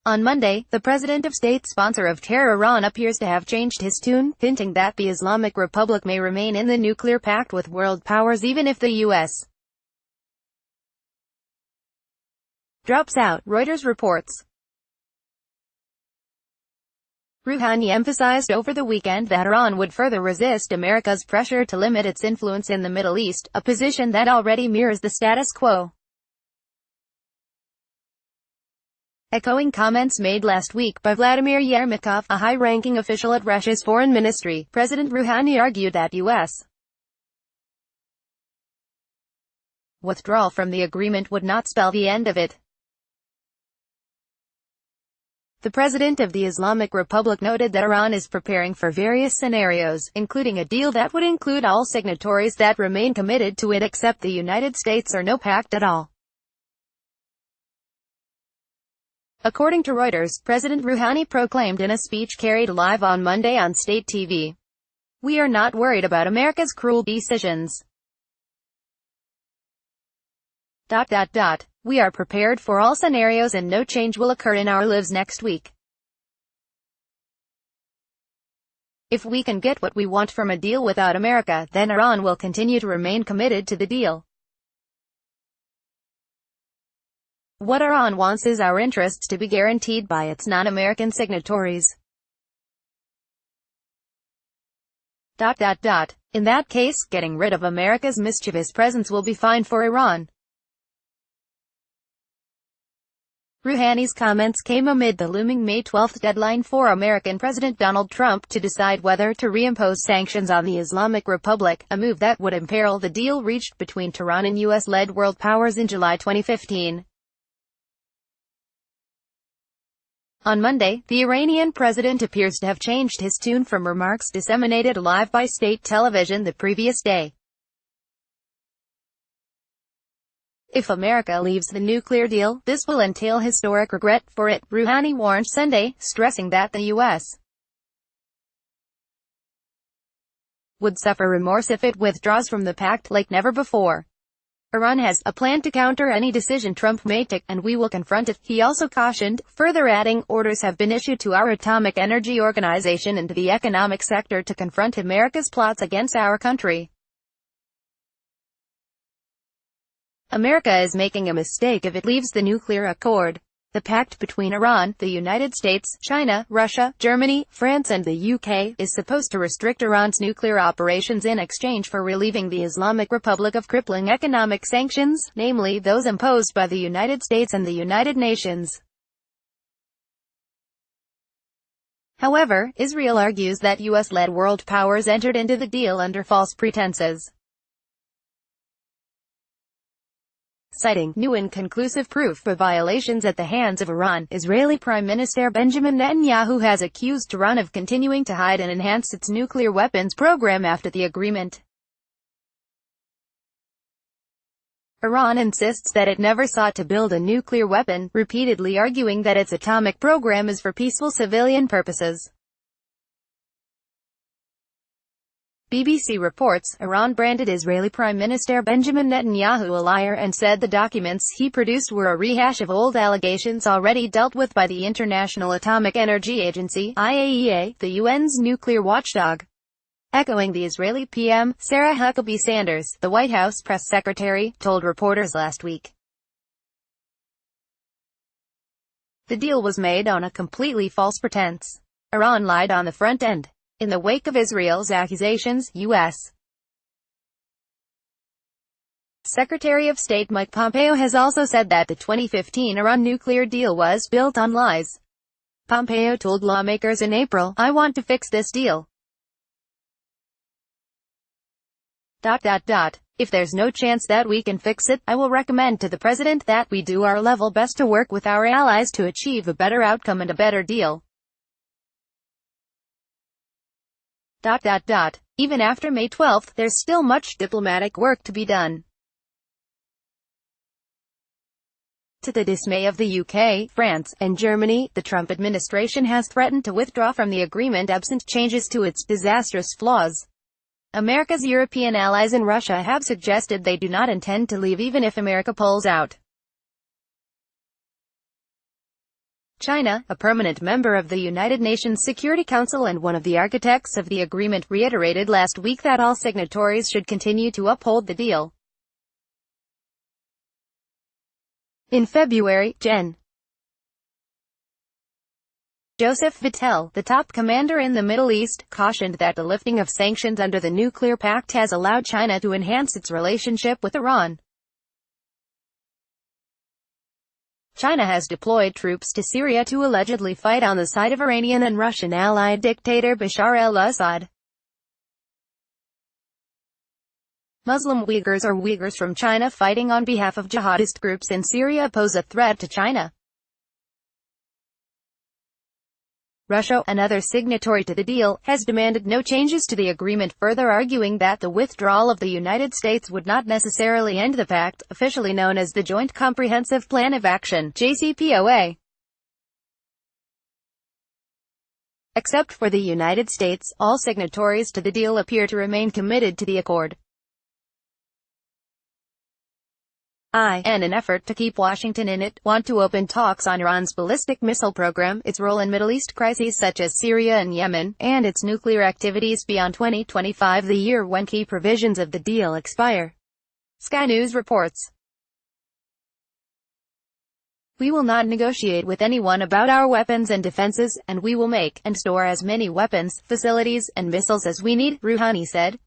On Monday, the president of state sponsor of terror Iran appears to have changed his tune, hinting that the Islamic Republic may remain in the nuclear pact with world powers even if the U.S. drops out, Reuters reports. Rouhani emphasized over the weekend that Iran would further resist America's pressure to limit its influence in the Middle East, a position that already mirrors the status quo. Echoing comments made last week by Vladimir Yermakov, a high-ranking official at Russia's foreign ministry, President Rouhani argued that U.S. withdrawal from the agreement would not spell the end of it. The president of the Islamic Republic noted that Iran is preparing for various scenarios, including a deal that would include all signatories that remain committed to it except the United States or no pact at all. According to Reuters, President Rouhani proclaimed in a speech carried live on Monday on state TV, "We are not worried about America's cruel decisions. We are prepared for all scenarios and no change will occur in our lives next week. If we can get what we want from a deal without America, then Iran will continue to remain committed to the deal. What Iran wants is our interests to be guaranteed by its non-American signatories. In that case, getting rid of America's mischievous presence will be fine for Iran." Rouhani's comments came amid the looming May 12 deadline for American President Donald Trump to decide whether to reimpose sanctions on the Islamic Republic, a move that would imperil the deal reached between Tehran and U.S.-led world powers in July 2015. On Monday, the Iranian president appears to have changed his tune from remarks disseminated live by state television the previous day. If America leaves the nuclear deal, this will entail historic regret for it, Rouhani warned Sunday, stressing that the U.S. would suffer remorse if it withdraws from the pact like never before. Iran has a plan to counter any decision Trump may take, and we will confront it, he also cautioned, further adding, orders have been issued to our Atomic Energy Organization and to the economic sector to confront America's plots against our country. America is making a mistake if it leaves the nuclear accord. The pact between Iran, the United States, China, Russia, Germany, France and the UK, is supposed to restrict Iran's nuclear operations in exchange for relieving the Islamic Republic of crippling economic sanctions, namely those imposed by the United States and the United Nations. However, Israel argues that US-led world powers entered into the deal under false pretenses. Citing new inconclusive proof of violations at the hands of Iran, Israeli Prime Minister Benjamin Netanyahu has accused Tehran of continuing to hide and enhance its nuclear weapons program after the agreement. Iran insists that it never sought to build a nuclear weapon, repeatedly arguing that its atomic program is for peaceful civilian purposes. BBC reports, Iran branded Israeli Prime Minister Benjamin Netanyahu a liar and said the documents he produced were a rehash of old allegations already dealt with by the International Atomic Energy Agency, IAEA, the UN's nuclear watchdog. Echoing the Israeli PM, Sarah Huckabee Sanders, the White House press secretary, told reporters last week. The deal was made on a completely false pretense. Iran lied on the front end. In the wake of Israel's accusations, U.S. Secretary of State Mike Pompeo has also said that the 2015 Iran nuclear deal was built on lies. Pompeo told lawmakers in April, "I want to fix this deal. If there's no chance that we can fix it, I will recommend to the president that we do our level best to work with our allies to achieve a better outcome and a better deal." Even after May 12, there's still much diplomatic work to be done. To the dismay of the UK, France, and Germany, the Trump administration has threatened to withdraw from the agreement absent changes to its disastrous flaws. America's European allies and Russia have suggested they do not intend to leave even if America pulls out. China, a permanent member of the United Nations Security Council and one of the architects of the agreement, reiterated last week that all signatories should continue to uphold the deal. In February, Gen. Joseph Vittel, the top commander in the Middle East, cautioned that the lifting of sanctions under the nuclear pact has allowed China to enhance its relationship with Iran. China has deployed troops to Syria to allegedly fight on the side of Iranian and Russian allied dictator Bashar al-Assad. Muslim Uyghurs or Uyghurs from China fighting on behalf of jihadist groups in Syria pose a threat to China. Russia, another signatory to the deal, has demanded no changes to the agreement, further arguing that the withdrawal of the United States would not necessarily end the pact, officially known as the Joint Comprehensive Plan of Action (JCPOA). Except for the United States, all signatories to the deal appear to remain committed to the accord. In an effort to keep Washington in it, want to open talks on Iran's ballistic missile program, its role in Middle East crises such as Syria and Yemen, and its nuclear activities beyond 2025, the year when key provisions of the deal expire. Sky News reports. We will not negotiate with anyone about our weapons and defenses, and we will make and store as many weapons, facilities, and missiles as we need, Rouhani said.